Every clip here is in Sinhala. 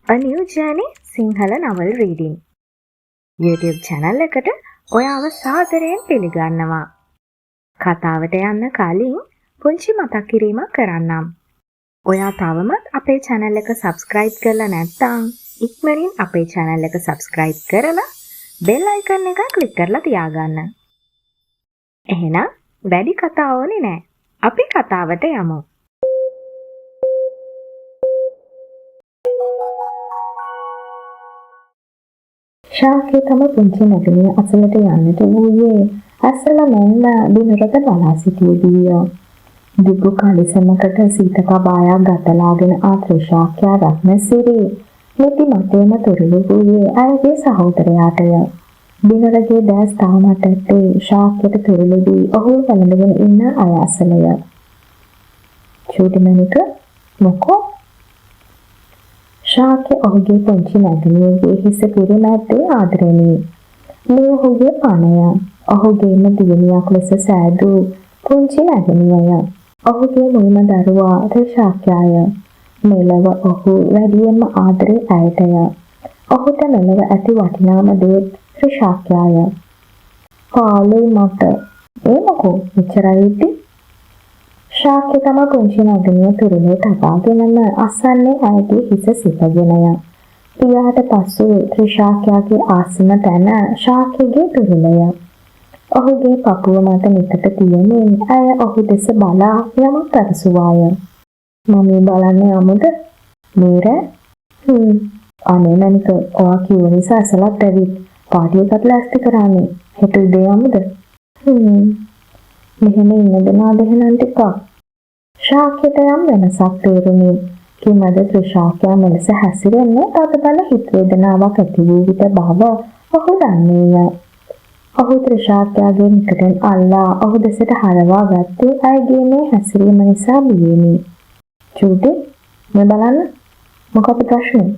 A new journey Sinhala novel reading YouTube channel එකට ඔයාව සාදරයෙන් පිළිගන්නවා. කතාවට යන්න කලින් පුංචි මතක් කිරීමක් කරන්නම්. ඔයා තවමත් අපේ channel එක subscribe කරලා නැත්නම් ඉක්මනින් අපේ channel එක subscribe කරලා bell icon එක click කරලා තියාගන්න. එහෙනම් වැඩි කතා ඕනේ නැහැ. අපි කතාවට යමු. ශාකේ තම පුංචි නැගණිය අසලට යන්නට වූයේ අසල මෙන්ම දිනරට බලා සිටියේදීය. දිගු කලිසමකට සීතක බායක් ගතලාගෙන ආ ත්‍රිශාක්‍යා රත්නසිරි මෙති මතේම තුරුළු වූයේ ඇයගේ සහෝදරයාටය. දිනරගේ දැස් තාමට ඇත්තේ ශාක්‍යයට තුරුළුදී ඔහු වැළඳගෙන ඉන්න අය අසලය. චූටිමණික මොකෝ? ශාක්‍ය ඔහුගේ පුංචි නැගණියගේ හිස පිරිමැද්දේ ආදරණීය. මේ ඔහුගේ පණය. ඔහුගේම දියණියක් ලෙස සෑදූ පුංචි නැගණියය. ඔහුගේ මුල්ම දරුවා ත්‍රිශාක්‍යය. මෙලව ඔහු වැඩියෙන්ම ආදරේ ඇයටය. ඔහුට මෙලව ඇති වටිනාම දේ ත්‍රිශාක්‍යය. පාළුයි මට. ඒ මොකෝ මෙච්චරයි ඉති? ශාක්‍ය තම පුංචි නැගණිය තුරුලේ තබාගෙනම අසන්නේ ඇයගේ හිස සිපගෙනය. පියාට පසු ත්‍රිශාක්‍යගේ ආසන තැන ශාක්‍යගේ තුරුලය. ඔහුගේ පපුව මත නිතට තියමින් ඇය ඔහු දෙස බලා යමක් පැවසුවාය. මම බලන්නේ අමුද? මීර? අනේ මණික ඔයා කිව්ව නිසා අසලත් ඇවිත් පාටි එකක් ලෑස්ති කරන්නේ. හෙට උදේ යමුද? මෙහෙම ඉන්න දෙනා දෙහනන් ටිකක්. ශාක්‍යයට යම් වෙනසක් තේරුණි. කිමද ත්‍රිශාක්‍යා මෙලෙස හැසිරෙන්නේ තදබල හිත වේදනාවක් ඇති වූ විට බව ඔහු දන්නේය. ඔහු ත්‍රිශාක්‍යාගේ නිකටෙන් අල්ලා ඔහු දෙසට හරවා ගත්තේ ඇයගේ මේ හැසිරීම නිසා බියෙමි. චූටි මේ බලන්න මොකක්ද ප්‍රශ්නේ?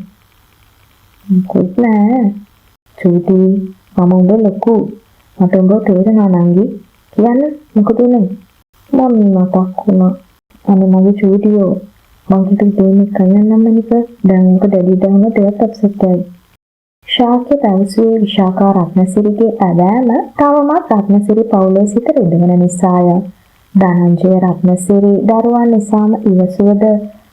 මොකුත් නෑ. චූටි මම උඹ ලොකු. මට උඹ තේරෙනවා නංගි. කියන්න මොකද උනේ? මම මතක් වුණා. අනේ මගේ චූටියෝ මං හිතුවේ දෙන්නේ කන්නන්නම් මනික දැන් උඹ දැඩි දැනුම දෙයක් අප්සෙට් එකයි. ශාක්‍ය පැවසුවේ විශාඛා රත්නසිරිගේ ඇවෑම තවමත් රත්නසිරි පවුලේ සිට රිදවෙන නිසාය. ධනංජය රත්නසිරි දරුවන් නිසාම ඉවසුවද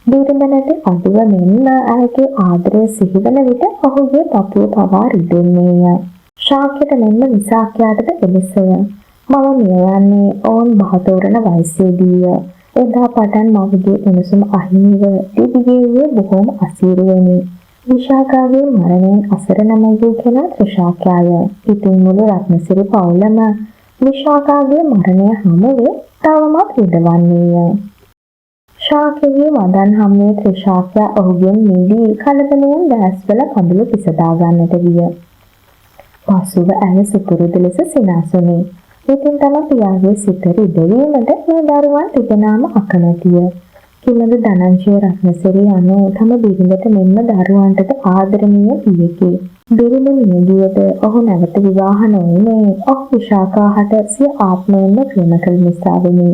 දීර්ඝනැති අඩුව මෙන්ම ඇයගේ ආදරය සිහිවන විට ඔහුගේ පපුව පවා රිදෙන්නේය. ශාක්‍යට මෙන්ම විශාඛයාටද එලෙසය. මම මිය යන්නේ ඔවුන් බහතෝරන වයසේදීය. එදා පටන් මවගේ උණුසුම අහිමිව දිවිගේ බොහෝම අසීරුවෙනි. විශාඛාගේ මරණයෙන් අසරණම වූ කෙනා ත්‍රිශාක්‍යය. ඉතින් මුළු රත්නසිරි පවුලම විශාඛාගේ මරණය හමුවේ තවමත් රිදවන්නේය. ශාක්‍යගේ වදන් හමුවේ ත්‍රිශාක්‍යා ඔහුගෙන් මිදී කලබලයෙන් දැස්වල කඳුළු පිසදා ගන්නට විය. පසුව ඇය සුපුරුදු ලෙස සිනාසුනේ. ඉතින් තම පියාගේ සිත රිදවීමට මේ දරුවන් තිබෙනාම අකමැතිය. කිමද ධනංජය රත්නසිරි යනු තම බිරිඳට මෙන්ම දරුවන්ටද ආදරණීය පියෙකි. බිරිඳ මියගියද ඔහු නැවත විවාහ නොවුනේ ඔහු විශාඛාට සිය ආත්මයෙන්ම ප්‍රේම කළ නිසා වෙනි.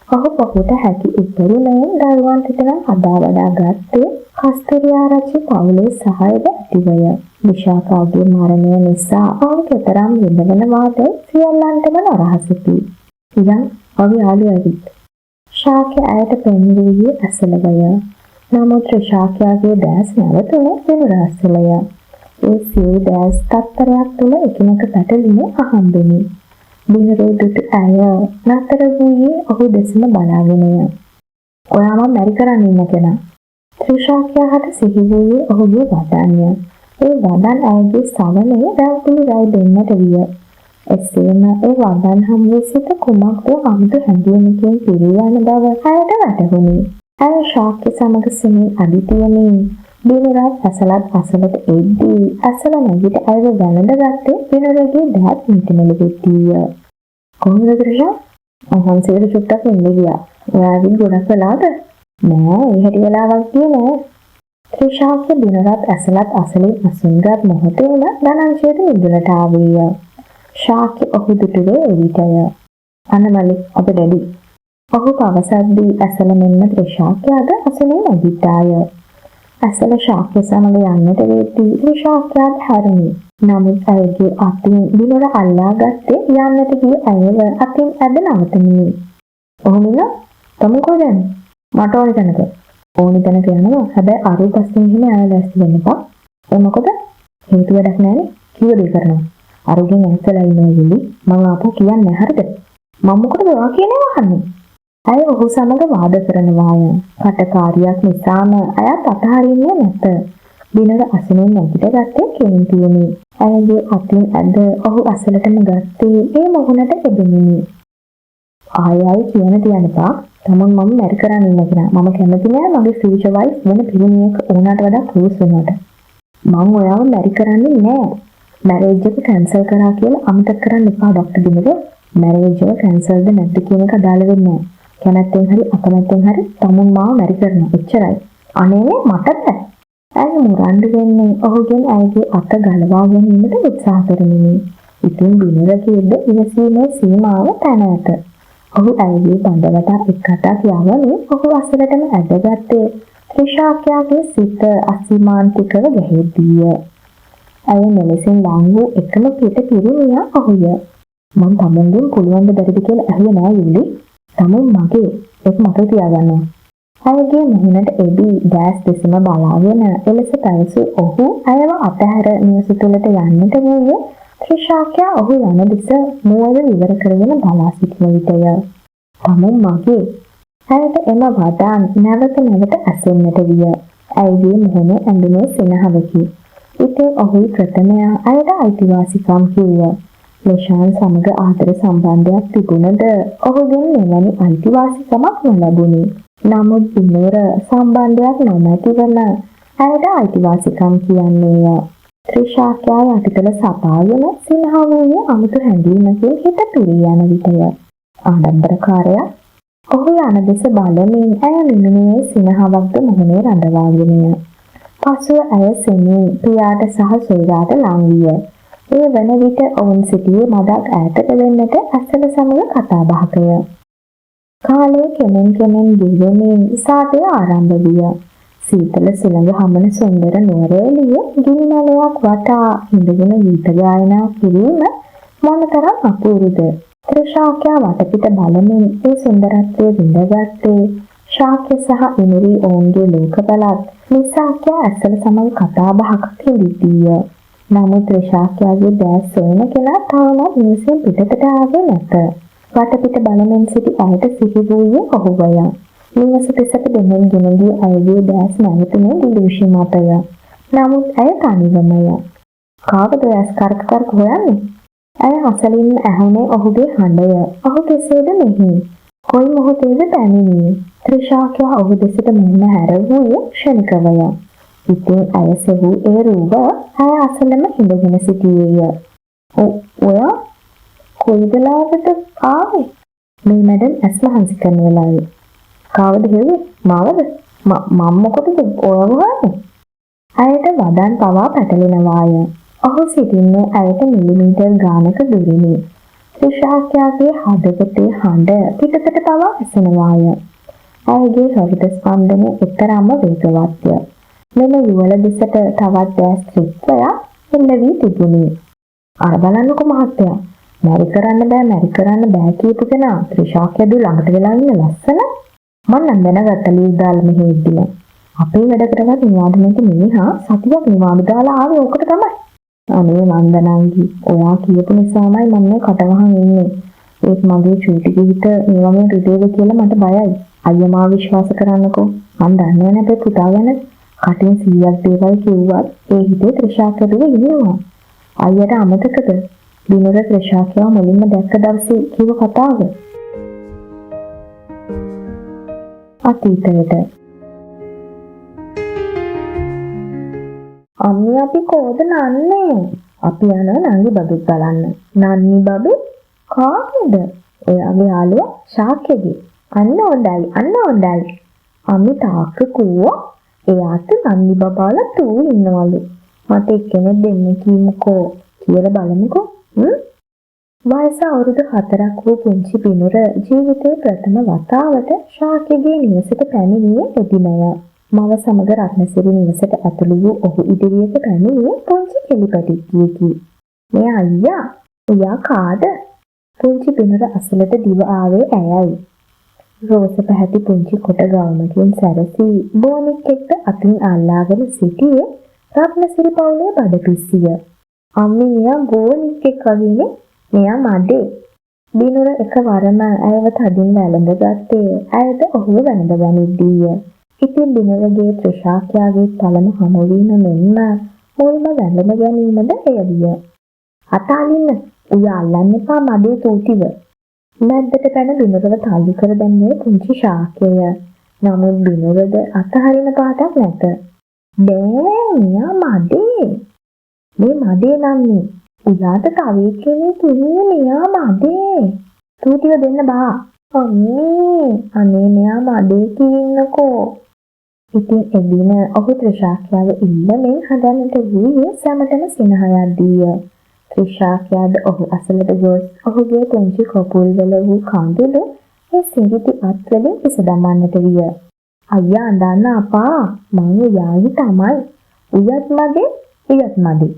ඔහු පොහුට හැකි උපරිමයෙන් දරුවන් තිතනම් අදා වඩා ගත්තේ කස්තූරිආරච්චි පවුලේ සහායද ඇතිවය. විශාඛාගේ මරණය නිසා ඔහු කෙතරම් විඳවනවාද සියල්ලන්ටම නොරහසකි. ඉතින් ඔහු යාළු ඇවිත් ශාක්‍ය ඇයට පෙන්වූයේ අසලවය. නමුත් ත්‍රිශාක්‍යාගේ දැස් නැවතුනේ දිනුරාසලය. ඒ සියලු දැස් තත්පරයක් තුළ එකිනෙක පැටලීමේ අහම්බෙනි. දිනරෝදුට ඇය නතර වූයේ ඔහු දෙසම බලාගෙනය. ඔයාම මැරි කරන්න ඉන්න කෙනා. ත්‍රිශාක්‍යාට සිහි වූයේ ඔහුගේ වදන්ය. ඒ වදන් ඇයගේ සවනේ රැව්පිලි රැව් දෙන්නට විය. එසේම ඒ වදන් හමුවේ සිට කුමක්ද අමුතු හැඟීමකින් පිරී යන බව ඇයට වැටහුණි. ඇය ශාක්‍ය සමග සිමින් අදිතියමින් දිනරාත් අසලත් අසලට එද්දී අසල නැගිට ඇයව වැළඳගත්තේ දිනරගේ දහත් මිටිමලු වෙට්ටිය. කොහොමද ත්‍රිෂා? අහංසේට චුට්ටක් එන්න ගියා. ඔයාගේ ගොඩක් වෙලාද? නෑ ඒ හැටි වෙලාවක් ගියේ නෑ. ත්‍රිෂාක්‍ය දිනරාත් අසලත් අසලින් අසුන්ගත් මොහොතේම ධනංජයට නිදුලට ආවේය. ශාක්‍ය ඔහු දුටුවේ එවිටය. අනමලි අප දැඩි. ඔහු පවසද්දී ඇසල මෙන්ම ත්‍රිශාක්‍යද අසලේ නැගිට්ටාය. ඇසල ශාක්‍ය සමග යන්නට වෙද්දී ත්‍රිශාක්‍යයාට හැරුණි. නමුත් ඇයගේ අතින් බිනර අල්ලා ගත්තේ යන්නට ගිය ඇයව අතින් ඇද නවතමිනි. "ඔහොමින තමුකෝ දැන් මට ඕනි තැනක." "ඕනි තැනක යනවා. හැබැයි අරු පස්සෙන් එහෙම ආය ලෑස්ති වෙන්න එපා." "ඒ මොකද?" "හේතු වැඩක් නැහැනේ. කිව්ව දේ කරනවා." "අරුගෙන් ඇස්සලා ඉන්නවා යුලි. මම ආපහු කියන්නේ හරිද?" "මම මොකටද ඔයා කියන්නේ වහන්නේ?" ඇය ඔහු සමග වාද කරනවාය. කටකාරියක් නිසාම ඇයත් අතහරින්නේ නැත. බිනර අසනෙන් නැගිට ගත්තේ කේන්තියෙනි. ඇයගේ අතින් ඇද ඔහු අසලටම ගත්තේ ඒ මොහොනට එබෙමිනි. "ආයයි කියන්න එපා. තමුන් මම මැරි කරන්න ඉන්න කෙනා. මම කැමති නෑ මගේ ෆියුචර් වයිෆ් වෙන පිරිමියෙක් ඕනට වඩා ක්ලෝස් වෙනවට. මම ඔයාව මැරි කරන්නේ නෑ. මැරේජ් එක කැන්සල් කරා කියලා අමතක කරන්න එපා ડોක්ටර් බිනර. මැරේජ් එක කැන්සල්ද නැද්ද කියන එක අදාළ වෙන්නේ නෑ. කැමැත්තෙන් හරි අකමැත්තෙන් හරි තමුන් මාව මැරි කරනවා. එච්චරයි." "අනේ මට බෑ." ඇය මුරණ්ඩු වෙන්නේ ඔහුගෙන් ඇයගේ අත ගලවා ගැනීමට උත්සාහ කරමිනි. ඉතින් බිනරගේද ඉවසීමේ සීමාව පැන ඇත. ඔහු ඇයගේ බඳවට එක් අතක් යවමින් ඔහු අසලටම ඇදගත්තේ ත්‍රිශාක්‍යයාගේ සිත අසීමාන්තිකව ගැහෙද්දීය. ඇය මෙලෙසින් ලං වූ එකම පිට පිරිමියා ඔහුය. "මං තමුන්ගෙන් පුළුවන් ද බැරිද කියලා ඇහුවේ නෑ යුලි. තමුන් මගේ ඒක මතක තියාගන්නවා." ඇයගේ මුහුණට එබී දැස් දෙසම බලාගෙන එලෙස පැවසූ ඔහු ඇයව අතහැර නිවස තුළට යන්නට වූයේ ත්‍රිශාක්‍යයා ඔහු යන දෙස මුවද විවර කරගෙන බලා සිටින විටය. "තමුන් මගේ." ඇයට එම වදාන් නැවත නැවත ඇසෙන්නට විය. ඇයගේ මුහුණ ඇඳුනේ සිනහවකි. ඉතින් ඔහු ප්‍රථමයා ඇයට අයිතිවාසිකම් කිව්වා. ලෙෂාන් සමග ආදර සම්බන්ධයක් තිබුණද ඔහුගෙන් මෙවැනි අයිතිවාසිකමක් නොලැබුණි. නමුත් බිනර සම්බන්ධයක් නොමැති වන ඇයට අයිතිවාසිකම් කියන්නේය. ත්‍රිශාක්‍යයා යටිතල සපාගෙන සිනහ වූයේ අමුතු හැඟීමකින් හිත පිරී යන විටය. ආඩම්බරකාරයා ඔහු යන දෙස බලමින් ඇය මිනිමේ සිනහවක්ද මුහුණේ රඳවාගෙනය. පසුව ඇය සෙමින් පියාට සහ සොයුරාට ලං විය. ඒ වන විට ඔවුන් සිටියේ මදක් ඈතට වෙන්නට ඇසල සමග කතා බහකය. කාලය කෙමෙන් කෙමෙන් ගෙවෙමින් සාදය ආරම්භ විය. සීතල සුළඟ හමන සුන්දර නුවරඑළියේ ගිනි නැලයක් වටා හිඳගෙන ගීත ගායනා කිරීම මොනතරම් අපූරුද. ත්‍රිශාක්‍යයා වටපිට බලමින් ඒ සුන්දරත්වය විඳගත්තේ ශාක්‍ය සහ ඉනිරි ඔවුන්ගේ ලෝකවලත් නිසාක්‍යයා ඇසල සමග කතා බහක කිලිදීය. නමුත් ත්‍රිශාක්‍යයාගේ දැස් සොයන කෙනා තවමත් නිවසෙන් පිටතට ආවේ නැත. වටපිට බලමින් සිටි ඇයට සිහි වූයේ ඔහුවය. නිවස දෙසට දෙමින් ගෙන ගිය ඇයගේ දැස් නැවතුනේ දිලුෂි මතය. නමුත් ඇය තනිවමය. "කාවද ඇස් කරක කරක හොයන්නේ?" ඇය අසලින්ම ඇහුනේ ඔහුගේ හඬය. ඔහු කෙසේද මෙහි? කොයි මොහොතේද පැමිණියේ? ත්‍රිශාක්‍යයා ඔහු දෙසට මුහුණ හැරවූයේ ක්ෂණිකවය. ඉතින් ඇය සෙවූ ඒ රූප ඇය අසලම හිඳගෙන සිටියේය. "ඔයා කොයි වෙලාවද ආවේ?" "මේ මැඩම් ඇස් මහන්සි කරන වෙලාවේ." "කාවද හෙව්වේ? මාවද? මම මොකටද ඔයව හොයන්නේ?" ඇයට වදන් පවා පැටලෙනවාය. ඔහු සිටින්නේ ඇයට මිලිමීටර් ගානක දුරිනි. ත්‍රිශාක්‍යයාගේ හදවතේ හඬ පිටතට පවා ඇසෙනවාය. ඇයගේ හෘද ස්පන්දනය එතරම්ම වේගවත්ය. මෙම යුවළ දෙසට තවත් දැස් ත්‍රිත්වයක් එල්ල වී තිබුණි. "අර බලන්නකො මහත්තයා. මැරි කරන්න බෑ කියපු කෙනා ත්‍රිශාක්‍යදු ළඟට වෙලා ඉන්න ලස්සන. මං නම් දැනගත්ත ලීව් දාලා මෙහෙ ඉද්දිම. අපේ වැඩ කරවත් නිවාඩු නැති මිනිහා සතියක් නිවාඩු දාලා ආවේ ඕකට තමයි." "අනේ නන්දනංගි, ඔයා කියපු නිසාමයි මම මේ කටවහන් ඉන්නේ. ඒත් මගේ චූටි ගීත මේ වගේ රිදේද කියලා මට බයයි. අයියා මාව විශ්වාස කරන්නකෝ. මං දන්නේ නැහැ පුතා ගැන. කටින් 100ක් දේවල් කිව්වත් ඒ හිතේ ත්‍රිශාක්‍යදුව ඉන්නවා. අයියට අමතකද? බිනර ත්‍රිශාක්‍යව මුලින්ම දැක්ක දවසේ කිව්ව කතාව." අතීතයට. "අම්මේ අපි කොහෙද නන්නේ?" "අපි යනවා නංගි බබෙක් බලන්න." "නන්නි බබේ? කාගේද?" "ඔයාගේ යාළුවා ශාක්‍යගේ." "අන්න හොඳයි." අම්මි තාක්ක කූවා. එයාට නන්නි බබාලා තූ ඉන්නවලු. "මට එක්කෙනෙක් දෙන්න කීමුකෝ කියලා බලමුකෝ." වයස අවුරුදු 4ක් වූ පුංචි බිනුර ජීවිතයේ ප්‍රථම වතාවට ශාක්‍යගේ නිවසට පැමිණියේ එදිනය. මව සමග රත්නසිරි නිවසට ඇතුළු වූ ඔහු ඉදිරියට පැමිණි පුංචි කෙලිපැටියෙකි. "මේ අයියා, උයා කාද?" පුංචි බිනර අසලට දිව ආවේ ඇයයි. රෝස පැහැති පුංචි කොට ගවුමකින් සැරසී බෝනික් එක්ක අතින් අල්ලාගෙන සිටියේ රත්නසිරි පවුලේ බඩපිස්සිය. "අම්මේ මෙයා බෝනික් එක්ක වගේනේ. මෙයා මඩේ." බිනර එකවරම ඇයව තදින් වැළඳගත්තේ ඇයට ඔහුව වැළඳ ගනිද්දීය. ඉතින් බිනරගේ ත්‍රිශාක්‍යයාගේ පළමු හමුවීම මෙන්ම මුල්ම වැළඳ ගැනීමද එය විය. "අතාලින්න, උයා අල්ලන්න එපා මඩේ තෝතිව." මැද්දට පැන බිනරව තල්ලු කර දැම්මේ පුංචි ශාක්‍යය. නමුත් බිනරද අතහරින පාටක් නැත. "බෑ, මෙයා මඩේ. මේ මඩේ නම්නේ. උයාට තව එක්කෙනෙක් ඉන්නේ, මෙයා මඩේ. තෝතිව දෙන්න බා." අනේ මෙයා මඩේ කින්නකෝ." ඉතින් එදින ඔහු ත්‍රිශාක්‍යයාව ඉල්ලමින් හදන්නට වූයේ සැමටම සිනහයක් දීය. ත්‍රිශාක්‍යයාද ඔහු අසලට ගොස් ඔහුගේ පුංචි කොපුල්වල වූ කඳුළු ඒ සිඟිති අත්වලින් පිස දමන්නට විය. "අයියා අඬන්න අපා, මං උයාගේ තමයි. උයත් මදේ."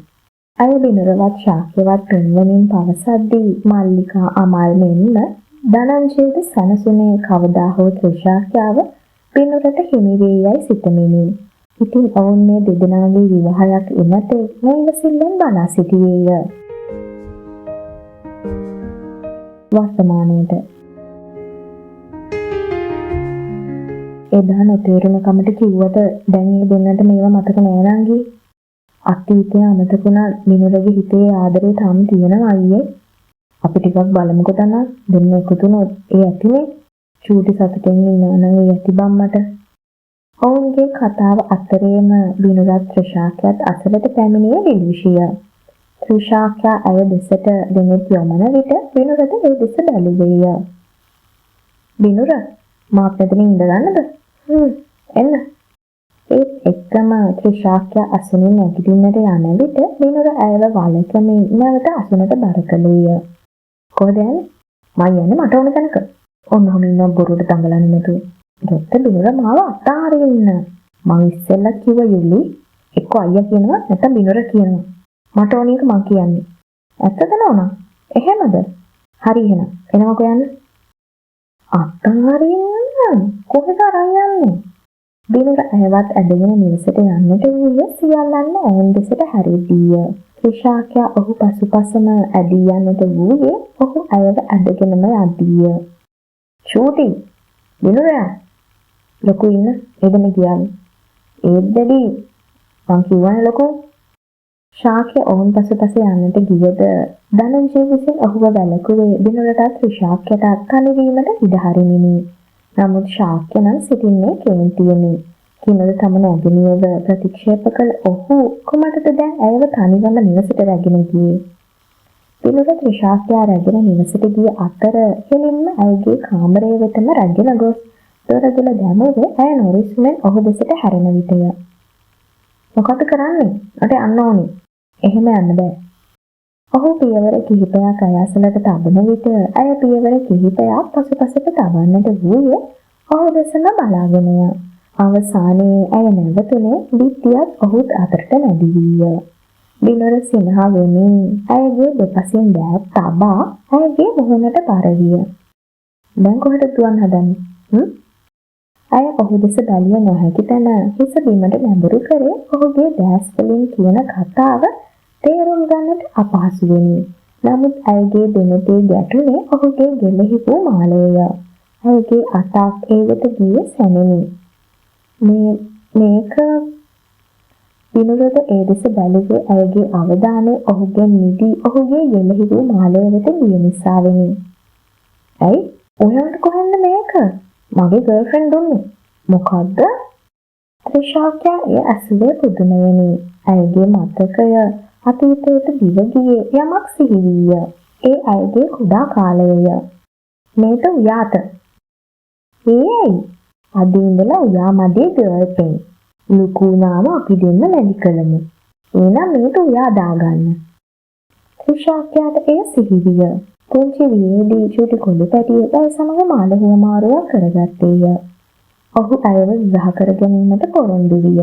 අය බිනරවත් ශාක්‍යවත් පෙන්වමින් පවසද්දී මල්ලිකා අමල් මෙන්ම ධනංජයද සනසුනේ කවදා හෝ ත්‍රිශාක්‍යයාව බිනරට හිමි වේ යයි සිතමිනි. ඉතින් ඔවුන් මේ දෙදෙනාගේ විවාහයක් එනතේ නොඉවසිල්ලෙන් බලා සිටියේය. වර්තමානයේද එදා නොතේරුණ කමට කිව්වට දැන් මේ දෙන්නට මේවා මතක නෑ නංගි. අතීතය අමතකුණා බිනරගේ හිතේ ආදරේ තාම තියෙනවා අයියේ. අපි ටිකක් බලමුකෝ තන දෙන්න එකතුනොත් ඒ ඇතිනේ. චූටි සතුටෙන් ඉන්නවා නම් ඒ ඇති බම්මට. ඔවුන්ගේ කතාව අතරේම බිනරත් ත්‍රිශාක්‍යයත් අසලට පැමිණියේ විදුෂිය. ත්‍රිශාක්‍යයා අය දෙසට දෙනෙත් යොමන විට බිනරද ඒ දෙස බැලුවේය. "බිනර, මාත් මෙතනින් ඉඳගන්නද?" එන්න." ඒත් එක්කම ත්‍රිශාක්‍යයා අසුනින් නැගිටින්නට යන විට බිනර ඇයව වළකමින් නැවත අසුනට බර කළේය. "කොහෙද යන්නේ?" "මං යන්නේ මට ඕන තැනක." "ඔන්නෝම ඉන්න බොරුවට දඟලන්නේ නැතුව." "දොස්තර බිනර මාව අතාරින්න." "මං ඉස්සෙල්ලා කිව්ව යුලි, එක්ක අයියා කියනවා නැත්නම් බිනර කියනවා. මට ඕන එක මං කියන්නේ." "ඇත්තද නෝනා? එහෙමද? හරි එහෙනම්. එනවකෝ යන්න." "අතාරින්න? කොහෙද අරන් යන්නේ?" බිනර ඇයවත් ඇදගෙන නිවසට යන්නට වූයේ සියල්ලන්ම ඔවුන් දෙසට හැරෙද්දීය. ත්‍රිශාක්‍යයා ඔහු පසුපසම ඇදී යන්නට වූයේ ඔහු ඇයව ඇදගෙනම යද්දීය. "චූටි, බිනරයා ලොකු ඉන්න එදෙන ගියාලු." "ඒත් දැඩි මං කිව්වනේ ලොකු." ශාක්‍ය ඔවුන් පසුපස යන්නට ගියද ධනංජය විසින් ඔහුව වැළකුවේ බිනරටත් ත්‍රිශාක්‍යයටත් තනිවීමට ඉඩ හරිමිනි. නමුත් ශාක්‍ය නම් සිටින්නේ කේන්තියෙනි. කිමද තම නැගණියව ප්‍රතික්ෂේප කළ ඔහු කුමටද දැන් ඇයව තනිවම නිවසට රැගෙන ගියේ. බිනර ත්‍රිශාක්‍යයා රැගෙන නිවසට ගිය අතර කෙලින්ම ඇයගේ කාමරය වෙතම රැගෙන ගොස් දොරදුල දැමුවේ ඇය නොරිස්මෙන් ඔහු දෙසට හැරෙන විටය. "මොකද කරන්නේ? මට යන්න ඕනේ." "එහෙම යන්න බෑ." ඔහු පියවර කිහිපයක් ඇය අසලට තබන විට ඇය පියවර කිහිපයක් පසුපසට තබන්නට වූයේ ඔහු දෙසම බලාගෙනය. අවසානයේ ඇය නැවතුනේ බිත්තියත් ඔහුත් අතරට නැදි වීය. බිනර සිනහා වෙමින් ඇයගේ දෙපසින් දෑත් තබා ඇයගේ මුහුණට බර විය. "දැන් කොහෙටද දුවන්න හදන්නේ?" ඇය ඔහු දෙස බැලිය නොහැකි තැන හිස බිමට නැඹුරු කරේ ඔහුගේ දැස් වලින් කියන කතාව තේරුම් ගන්නට අපහසු වෙනි. නමුත් ඇයගේ දෙනතේ ගැටුනේ ඔහුගේ ගෙලෙහි වූ මාලයය. ඇයගේ අතක් ඒ වෙත ගියේ සැනෙනි. මේක බිනරද ඒ දෙස බැලුවේ ඇයගේ අවධානය ඔහුගෙන් මිදී ඔහුගේ ගෙලෙහි වූ මාලය වෙත ගිය නිසා වෙනි. "ඇයි? ඔයාට කොහෙන්ද මේක? මගේ ගර්ල්ෆ්‍රෙන්ඩ් දුන්නේ." "මොකද්ද?" ත්‍රිශාක්‍යයා එය ඇසුවේ පුදුමයෙනි. ඇයගේ මතකය අතීතයට දිව ගියේ යමක් සිහි වීය. ඒ ඇයගේ කුඩා කාලයය. "මේක උයාට." "ඒයි අද ඉඳලා උයා මගේ ගර්ල්ෆ්‍රෙන්ඩ්. ලුකුනාම අපි දෙන්න මැලි කළමු. එහෙනම් මේක උයා දාගන්න." ත්‍රිශාක්‍යයාට එය සිහි විය. පුංචි වියේදී චූටි කොළු පැටියෙක් ඇය සමග මාළු හුවමාරුවක් කරගත්තේය. ඔහු ඇයව විවාහ කර ගැනීමට පොරොන්දු විය.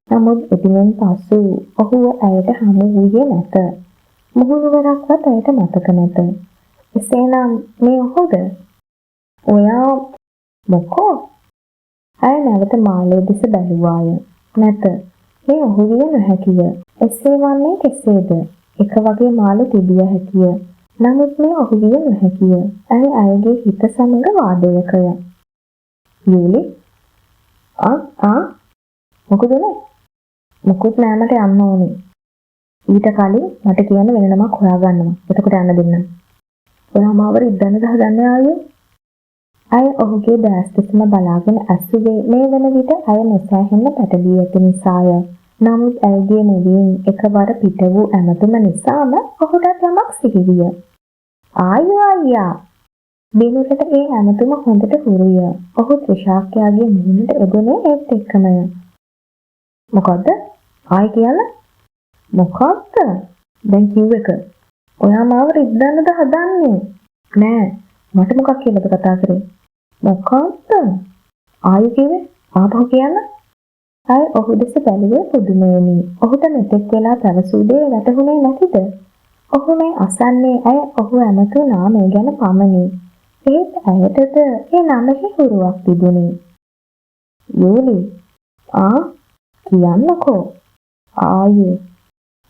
නමුත් එදිනෙන් පසු ඔහුව ඇයට හමු වූයේ නැත. මුහුණුවරක්වත් ඇයට මතක නැත. එසේනම් මේ ඔහුද? ඔයා මොකෝ? ඇය නැවත මාලය දෙස බැලුවාය. නැත. මේ ඔහු විය නොහැකිය. එසේ වන්නේ කෙසේද? එක වගේ මාල තිබිය හැකිය. නමුත් මේ ඔහු විය නොහැකිය. ඇය අයගේ හිත සමග වාදයකය. යූලි මොකදනේ? මොකුත් නෑ, මට යන්න ඕනේ. ඊට කලින් මට කියන්න වෙන නමක් හොයාගන්නවා. එතකොට යන්න දෙන්නම්. ඔයා මාව රිද්දන්නද හදන්නේ ආයේ? ඇය ඔහුගේ දැස් දෙසම බලාගෙන ඇසුවේ මේ වන විට ඇය නොසෑහෙන්න පැටලී ඇති නිසාය. නමුත් ඇයගේ මුවින් එකවර පිට වූ ඇමතුම නිසාම ඔහුටත් යමක් සිහිවිය. ආයියා! බිනුරට ඒ ඇමතුම හොඳට හුරුය. ඔහු ත්‍රිශාක්‍යයාගේ මුහුණට එදුනේ ඒත් එක්කමය. මොකද්ද? ආයි කියන්න. මොකක්ද? දැන් කිව් එක. ඔයා මාව රිද්දන්නද හදන්නේ? නෑ. මට මොකක් කියලාද කතා කරේ? මොකක්ද? ආයි කිව්වේ? ආපහු කියන්න. ආයි ඔහු දෙස බැලුවේ පුදුමයෙනි. ඔහුට මෙතෙක් වෙලා පැවසූ දේ වැටහුනේ නැතිද? ඔහු මේ අසන්නේ ඇය ඔහු ඇමතු නාමය ගැන පමණි. ඒත් ඇයටද ඒ නමෙහි හුරුවක් තිබුණි. යූලි කියන්නකෝ. ආයේ.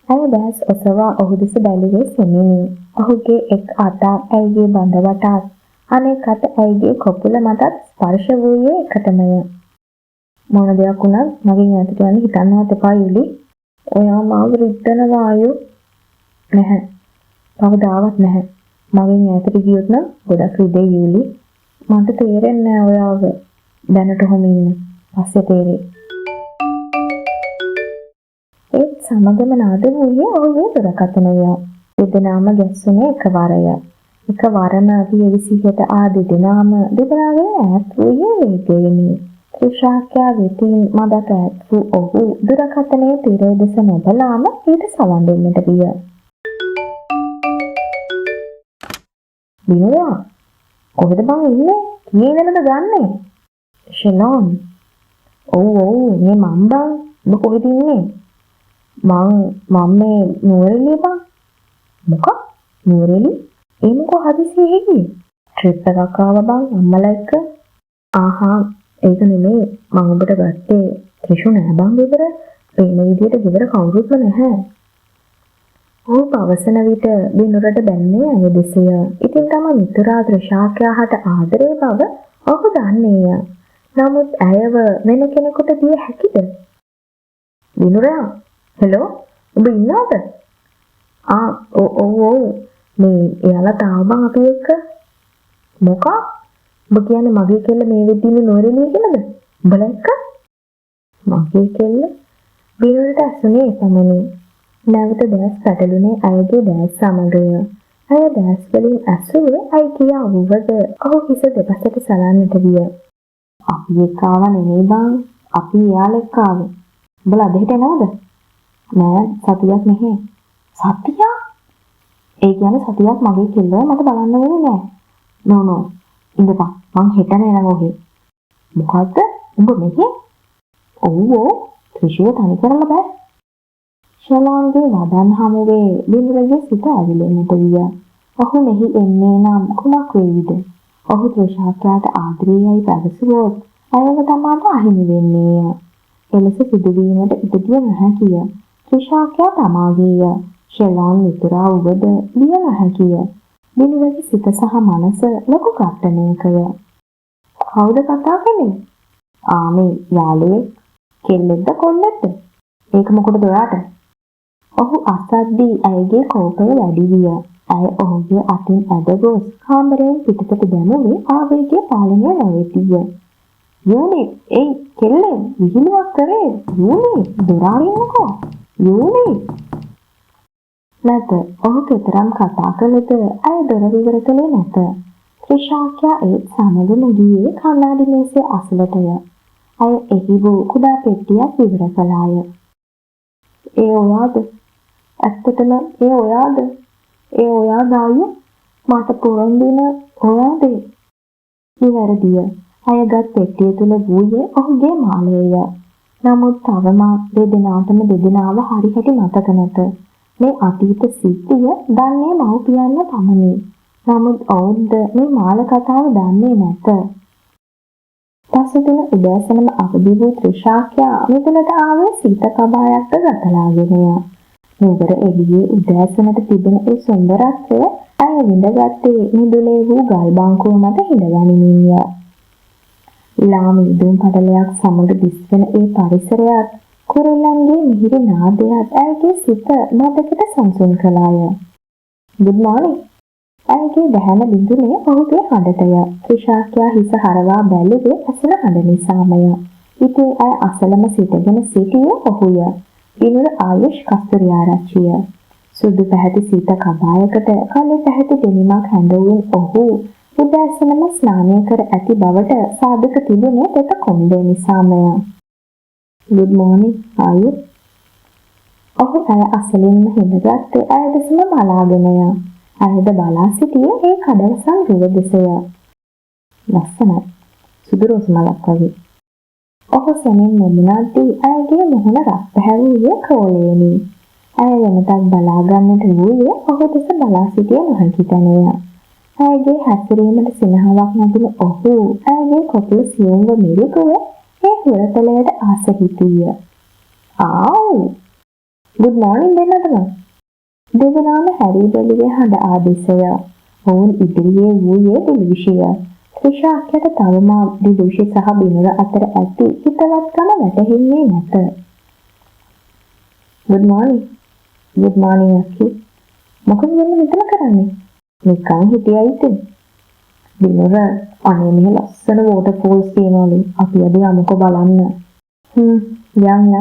ඇය දැස් ඔසවා ඔහු දෙස බැලුවේ සෙමිනි. ඔහුගේ එක් අතක් ඇයගේ බඳ වටත් අනෙක් අත ඇයගේ කොපුල මතත් ස්පර්ශ වූයේ එකටමය. මොන දෙයක් වුණත් මගෙන් ඈතට යන්න හිතන්නවත් එපා යුලි. ඔයා මාව රිද්දනවා අයෝ. නැහැ. කවදාවත් නැහැ. මගෙන් ඈතට ගියොත් නම් ගොඩක් රිදෙයි යුලි. මට තේරෙන්නේ නැහැ ඔයාව. දැනට ඔහොම ඉන්න. පස්සේ තේරෙයි. ඒත් සමගම නාද වූයේ ඔහුගේ දුරකථනය. දෙදෙනාම ගැස්සුනේ එකවරය. එකවරම පියවිසියට ආ දෙදෙනාම දෙදෙනාගේ ඈත් වූයේ වේගයෙනි. ත්‍රිශාක්‍යයා වෙතින් මදට ඈත් වූ ඔහු දුරකථනයේ තිරය දෙස නොබලාම ඊට සවන් දෙන්නට විය. බිනුවා කොහෙද බං ඉන්නේ? කී වෙනද ගන්නෙ? ෂෙලෝන්. ඔව් මේ මම් බං. ඔබ කොහෙද ඉන්නේ? මම මේ නුවරඑළිය බං. මොකක්? නුවරඑළිය? ඒ මොකෝ හදිසියෙ ගියේ? ට්‍රිප් එකක් ආවා බං අම්මලා එක්ක. ආහා ඒක නෙමෙයි මම ඔබට ගත්තේ කිෂු නෑ බං ගෙදර. මේ විදියට ගෙදර කවුරුත්ම නැහැ. ඔහු පවසන විට බිනුරට බැන්නේ අය දෙසය. ඉතින් තම මිතුරා ත්‍රිශාක්‍යයාට ආදරේ බව ඔහු දන්නේය. නමුත් ඇයව වෙන කෙනෙකුට දිය හැකිද? බිනුරා හෙලෝ ඔබ ඉන්නවද? ඔව් මේ එයාලා තාම බං අපි එක්ක. මොකක්? ඔබ කියන්නේ මගේ කෙල්ල මේ වෙද්දී නොරෙලිය කියලාද? උඹලා එක්ක? මගේ කෙල්ල? බිනුරට ඇසුනේ එපමණි. නැවත දැස් පැටළුනේ ඇයගේ දැස් සමගය. ඇය දැස් වලින් ඇසුවේ ඇයි කියා වුවද ඔහු හිස දෙපසට සලන්නට විය. අපි එක්ක ආව නෙමෙයි බං. අපි එයාලා එක්ක ආවේ. උඹලා අදහෙට එනවද? නෑ සතියක් මෙහෙ. සතියක්? ඒ කියන්නේ සතියක් මගේ කෙල්ලව මට බලන්න වෙන්නේ නෑ. නෝ ඉඳපන් මං හෙටම එනවා ඔහේ. මොකද්ද? උඹ මෙහෙ? ඔව් ත්‍රිෂිය තනි කරලා බෑ. ෂලෝන්ගේ වදන් හමුවේ බින්දුරගේ සිත ඇවිලෙන්නට විය. ඔහු මෙහි එන්නේ නම් කුමක් වේවිද? ඔහු ත්‍රිශාක්‍යයාට ආදරේයයි පැවසුවොත් ඇයව තමාට අහිමි වෙන්නේය. එලෙස සිදුවීමට ඉඩදිය නොහැකිය. ත්‍රිශාක්‍යයා තමාගේය. ෂලෝන් මිතුරා වුවද දිය නොහැකිය. බින්දුරගේ සිත සහ මනස ලොකු ඝට්ටනයකය. කවුද කතා කළේ? මේ යාළුවෙක්. කෙල්ලෙක්ද කොල්ලෙක්ද? ඒක මොකටද ඔයාට? ඔහු අසද්දී ඇයගේ කෝපය වැඩි විය. ඇය ඔහුගේ අතින් ඇද ගොස් කාමරයෙන් පිටතට දැමුවේ ආවේගයේ පාලනය නොවෙතිය. යූනි, කෙල්ලේ විහිළුවක් කරේ. යූනි, දොර අරින්නකෝ. යූනි. නැත, ඔහු කෙතරම් කතා කළද ඇය දොර විවර කළේ නැත. ත්‍රිශාක්‍යයා ඒත් සමගම ගියේ කණ්ණාඩි මේසේ අසලටය. ඇය එහි වූ කුඩා පෙට්ටියක් විවර කළාය. ඒ ඔයාද? ඇත්තටම ඒ ඔයාද? ඒ ඔයාද අයියෝ? මට පොරොන්දුන ඔයාද? ඉවරදිය. ඇයගත් පෙට්ටිය තුල වූයේ ඔහුගේ මාලයය. නමුත් තවමත් දෙදෙනාව හරිහැටි මතක නැත. මේ අතීත සිද්ධිය දන්නේ මව්පියන්ව පමණි. නමුත් ඔවුන්ද මේ මාල කතාව දන්නේ නැත. පසුදින උදෑසනම අවදි වූ ත්‍රිශාක්‍යා මිදුලට ආවේ සීත කබායක්ද ගතලාගෙනය. නුවර එළියේ උදෑසනට තිබෙන ඒ සුන්දරත්වය ඇය විඳගත්තේ මිදුලේ වූ ගල් බංකුව මත හිඳගනිමින්ය. ළාම ඉදුම් පඩලයක් සමග දිස්වන ඒ පරිසරයත් කුරුල්ලන්ගේ මිහිරි නාදයත් ඇයගේ සිත මතකට සංසුන් කළාය. "Good morning." ඇයගේ දැහැන බිඳුනේ ඔහුගේ හඬටය. ත්‍රිශාක්‍යා හිස හරවා බැලුවේ ඇසෙන හඬ නිසාමය. ඉතින් ඇය අසලම සිටගෙන සිටියේ ඔහුය. විනුර ආයුෂ් කස්තුරිආරච්චිය. සුදු පැහැති සීත කබායකට කළු පැහැති දෙනිමක් හැඳවුන් ඔහු උදෑසනම ස්නානය කර ඇති බවට සාධක තිබුණේ දෙක කොණ්ඩේ නිසාමය. "Good morning ආයුෂ්." ඔහු ඇය අසලින්ම හිඳගත්තේ ඇය දෙසම බලාගෙනය. ඇයද බලා සිටියේ ඒ කඩවසන් රුව දෙසය. ලස්සනයි. සුදු රෝස් මලක් වගේ. ඔහු සැනින් මුමුණද්දී ඇයගේ මුහුණ රත් පැහැවූයේ කෝලයෙනි. ඇය වෙනතත් බලා ගන්නට වූයේ ඔහු දෙස බලා සිටිය නොහැකි තැනය. ඇයගේ හැසිරීමට සිනහවක් නැතිව ඔහු ඇයගේ කොපුළ සියුම්ව මිරිකුවේ ඒ හුරතලයට ආස හිටිය. "ආව්! good morning දෙන්නටම." දෙදෙනාම හැරී බැලුවේ හඬ ආදේශය. ඔවුන් ඉදිරියේ වූයේ දිලුෂිය. ත්‍රිශාක්‍යට තවමත් දිලුෂි සහ බිනුර අතර ඇති හිතවත්කම වැටහෙන්නේ නැත. "good morning." "good morning අක්කි." "මොකද මෙතන කරන්නේ?" "නිකන් හිටියයි ඉතින්." "බිනුර අනේ මෙහෙ ලස්සන වෝටර්ෆෝල්ස් තියෙනවලු. අපි අද යමුකෝ බලන්න." යන්න.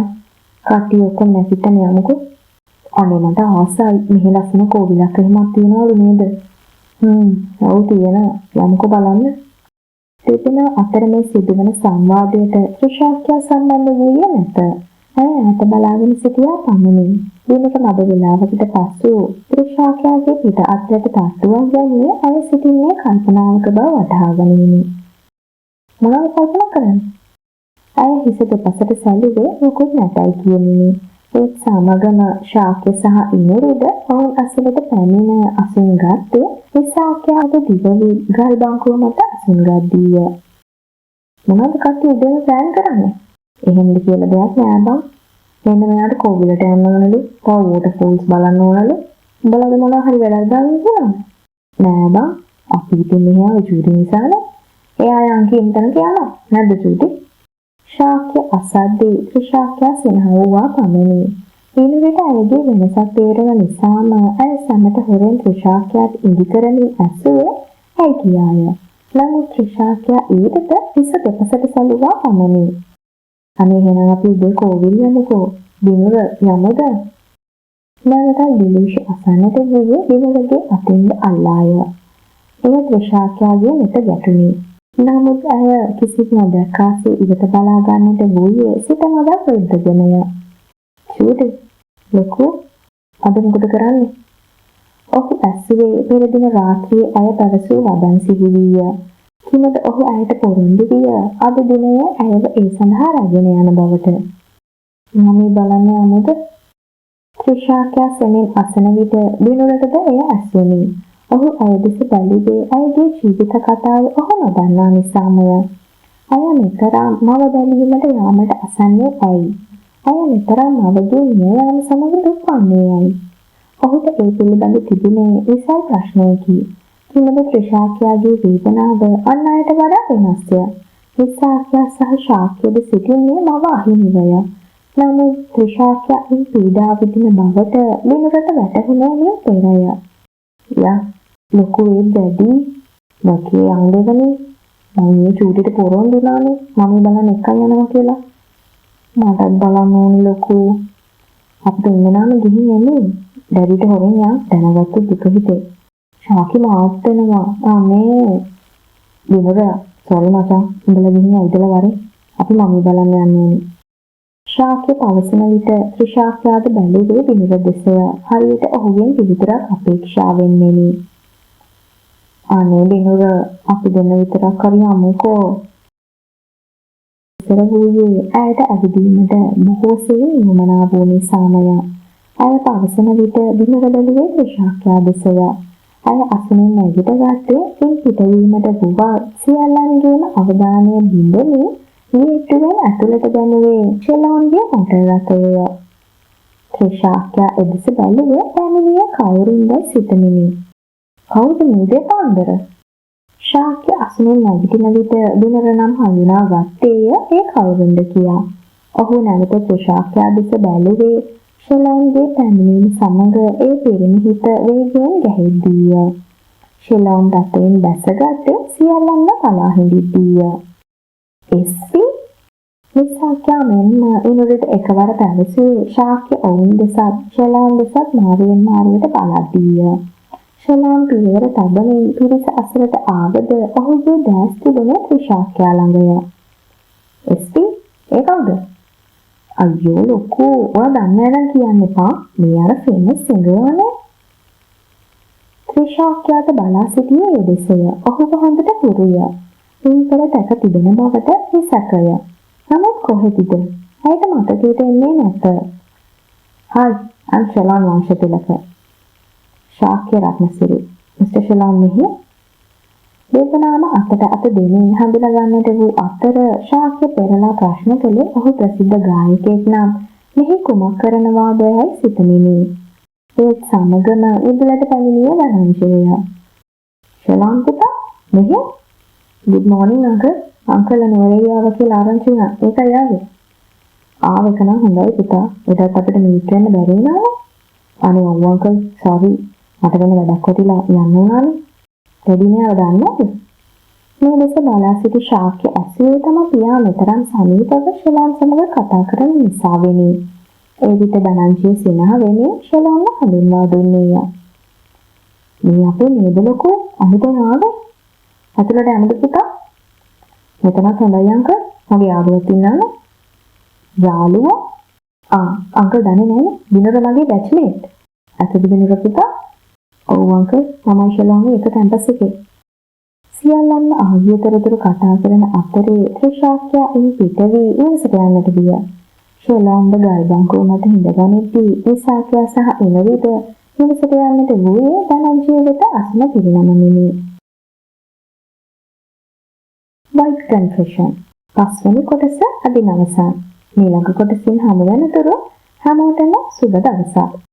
කට්ටිය ඔක්කොම නැසිටම යමුකෝ." "අනේ මට ආසයි. මෙහෙ ලස්සන කෝවිලක් එහෙමත් තියෙනවලු නේද?" ඔව් තියෙනවා. යමුකෝ බලන්න." දෙදෙනා අතර මේ සිදුවන සංවාදයට ත්‍රිශාක්‍යා සම්බන්ධ වූයේ නැත. ඇය ඈත බලාගෙන සිටියා පමණි. දිනක මද වේලාවකට පසු ත්‍රිශාක්‍යාගේ පිට අත්යට තට්ටුවක් ගැනීම ඇය සිටින්නේ කල්පනාවක බව වටහා ගනිමිනි. "මොනවද කල්පනා කරන්නේ?" ඇය හිස දෙපසට සැලුවේ මොකුත් නැතයි කියමිනි. ඒත් සමගම ශාක්‍ය සහ ඉනුරුද ඔවුන් අසලට පැමිණ අසුන් ගත්තේ ත්‍රිශාක්‍යාට දිවවි ගල් බංකුව මත අසුන් ගද්දීය. "මොනවද කට්ටිය උදේම ප්ලෑන් කරන්නේ?" "එහෙමද කියලා දෙයක් නෑ බං. මෙන්න මෙයාට කෝවිලට යන්න ඕනලු. තව වෝටර්ෆෝල්ස් බලන්න ඕනලු. උඹලගේ මොනවා හරි වැඩක් දාන්න පුළුවන්ද?" "නෑ බං. අපි ඉතින් මෙහා ජූරි නිසානේ. එයා යන් කියන තැනට යනවා. නැද්ද චූටි?" ශාක්‍ය අසද්දී ත්‍රිශාක්‍යා සිනහ වූවා පමණි. ඊළඟට ඇයගේ වෙනසක් තේරෙන නිසාම ඇය සැමට හොරෙන් ත්‍රිශාක්‍යාට ඉඟි කරමින් ඇසුවේ ඇයි කියාය. නමුත් ත්‍රිශාක්‍යා ඊටට හිස දෙපසට සැලුවා පමණි. "අනේ එහෙනම් අපි උදේ කෝවිල් යමුකෝ. බිනුර යමුද?" නැවතත් දිලුෂි අසන්නට ගියේ බිනුරගේ අතින්ද අල්ලාය. එය ත්‍රිශාක්‍යාගේ නෙත ගැටුණි. නමුත් ඇය කිසිත් නොදැක්කාසේ ඉවත බලා ගන්නට වූයේ සිත මදක් වෘද්ධගෙනය. "චූටි ලොකු අද මොකද කරන්නේ?" ඔහු ඇසුවේ පෙර දින රාත්‍රියේ ඇය පැවසූ වදන් සිහිවිය. කිමද ඔහු ඇයට පොරොන්දු විය අද දිනයේ ඇයව ඒ සඳහා රැගෙන යන බවට. "මම බලන්න යමුද?" ත්‍රිශාක්‍යා සෙමින් අසන විට බිනුරටද එය ඇසුණි. ඔහු ඇය දෙස බැලුවේ ඇයගේ ජීවිත කතාව ඔහු නොදන්නා නිසාමය. ඇය මෙතරම් මව බැලීමට යාමට අසන්නේ ඇයි? ඇය මෙතරම් මවගේ මිය යාම සමග දුක් වන්නේ ඇයි? ඔහුට ඒ පිළිබඳ තිබුණේ විශාල ප්‍රශ්නයකි. කිමද ත්‍රිශාක්‍යාගේ වේදනාව අන් අයට වඩා වෙනස්ය. ත්‍රිශාක්‍යා සහ ශාක්‍යද සිටින්නේ මව අහිමිවය. නමුත් ත්‍රිශාක්‍යා ඉන් පීඩා විඳින බවට බිනුරට වැටහුණේ මේ පෙරය. "යා ලොකු ඒ දැඩි නොකිය යංගවනේ. මම මේ චූටිට පොරොන්දු වුණානේ මම බලන්න එකයි යනවා කියලා." "මටත් බලන්න ඕනේ ලොකු. අපිට ඉන්නනාම ගිහින් එමු. දැඩිට හොරෙන් යා දැනගත්තු දුක හිතේ." "ශාකි මාත් වෙනවා." "අනේ බිනුර සෝරි මචං. උඹලා ගිහින් ඇවිදලා වරේ. අපි මම බලන්න යන්න ඕනේ." ශාක්‍ය පවසන විට ත්‍රිශාක්‍යාට බැලුවේ බිනුර දෙසය. හරියට ඔහුගෙන් පිළිතුරක් අපේක්ෂාවෙන් මෙනි. "අනේ බිනුර අපි දෙන්න විතරක් හරි යමුකෝ." අවසර වූයේ ඇයට ඇවිදීමට බොහෝ සෙයින් නියමනා වූ නිසාමය. ඇය පවසන විට බිම බැලුවේ ත්‍රිශාක්‍යා දෙසය. ඇය අසුනින් නැගිට ගත්තේ ඉන් පිටවීමට වූවා සියල්ලන්ගේම අවධානය බිඳෙමින් ගේට්ටුවෙන් ඇතුළට දැමුවේ ෂෙලෝන්ගේ මොටර් රථයය. ත්‍රිශාක්‍යා එදෙස බැලුවේ පැමිණිය කවුරුන්ද සිතමිනි. කවුද මේ දෙපාන්දර? ශාක්‍ය අසුනින් නැගිටින විට බිනර නම් හඳුනා ගත්තේය ඒ කවුරුන්ද කියා. ඔහු නැවත ත්‍රිශාක්‍යා දෙස බැලුවේ ෂෙලෝන්ගේ පැමිණීම සමග ඒ පිරිමි හිත වේගයෙන් ගැහෙද්දීය. ෂෙලෝන් රථයෙන් බැසගත්තේ සියල්ලන්ම පලා හිඳිද්දීය. එස්පි නිසාක්‍යා මෙන්ම ඉනුරට එකවර පැවසුවේ ශාක්‍ය ඔවුන් දෙසත් ෂෙලෝන් දෙසත් මාරුවෙන් මාරුවට බලද්දීය. ෂෙලෝන් පියවර තබමින් පිරිස අසලට ආවද ඔහුගේ දැස් තිබුණේ ත්‍රිශාක්‍යා ළඟය. එස්පි ඒ කවුද? අයියෝ ලොකෝ, ඔයා දන්නේ නැනම් කියන්න එපා. මේ අර ෆේමස් සිංගර්නේ. ත්‍රිශාක්‍යාට බලා සිටියේ ඒ දෙසය. ඔහුව හොඳට හුරුය. ඉන්පෙර දැක තිබෙන බවට හිසකය. නමුත් කොහෙදද? ඇයට මතකයට එන්නේ නැත. "Hi, I'm ෂෙලෝන් වංශතිලක." Shakya Ratnasiri. "Mr. ෂෙලෝන් මෙහි?" දෙදෙනාම අතට අත දෙමින් හඳුනා ගන්නට වූ අතර ශාක්‍ය පෙරලා ප්‍රශ්න කළේ ඔහු ප්‍රසිද්ධ ගායකයෙක් නම් මෙහි කුමක් කරනවාදයයි සිතමිනි. ඒත් සමගම ඉදලට පැමිණිය ධනංජයය. "ෂෙලෝන් පුතා මෙහි? Good morning uncle. අංකල් නුවරේ ආව කියලා ආරංචි වුණා. ඒකයි ආවේ." "ආව එක නම් හොඳයි පුතා. එදත් අපිට මීට් වෙන්න බැරි වුණානේ." "අනේ ඔව් අංකල්, sorry. මට වෙන වැඩක් කොටිලා යන්න වුණානේ." "දෙදිනේ දන්නවද?" මේ ලෙස බලා සිටි ශාක්‍ය ඇසුවේ තම පියා මෙතරම් සමීපව ෂෙලෝන් සමග කතා කරන නිසා වෙනි. ඒ විට ධනංජය සිනහ වෙමින් ෂෙලෝන්ව හඳුන්වා දුන්නේය. "මේ අපේ නේද ලොකෝ, අමුතෙන් ආවේ. ඇතුළට යමුද පුතා?" "මෙතනත් හොඳයි අංකල්. මගේ යාළුවෙක් ඉන්නවනේ." "යාළුවා? අංකල් දන්නේ නැහැ. බිනර මගේ බැච්මේට්." "ඇතද බිනර පුතා?" "ඔව් අංකල්. මමයි ෂෙලෝන්ගේ එක කැම්පස් එකේ." සියල්ලන්ම ආගියතරතුරු කතා කරන අතරේ ත්‍රිශාක්‍යා ඉන් පිට වී නිවසට යන්නට ගිය. ෂෙලෝන්ද ගල් බංකුව මත හිඳගනිද්දී නිසාක්‍යා සහ ඉනවිද නිවසට යන්නට වූයේ ධනංජය වෙත අසන පිරිනමමිනි. White Confession 5 වෙනි කොටස අදින් අවසන්. ඊළඟ කොටසින් හමු වෙනතුරු හැමෝටම සුබ දවසක්.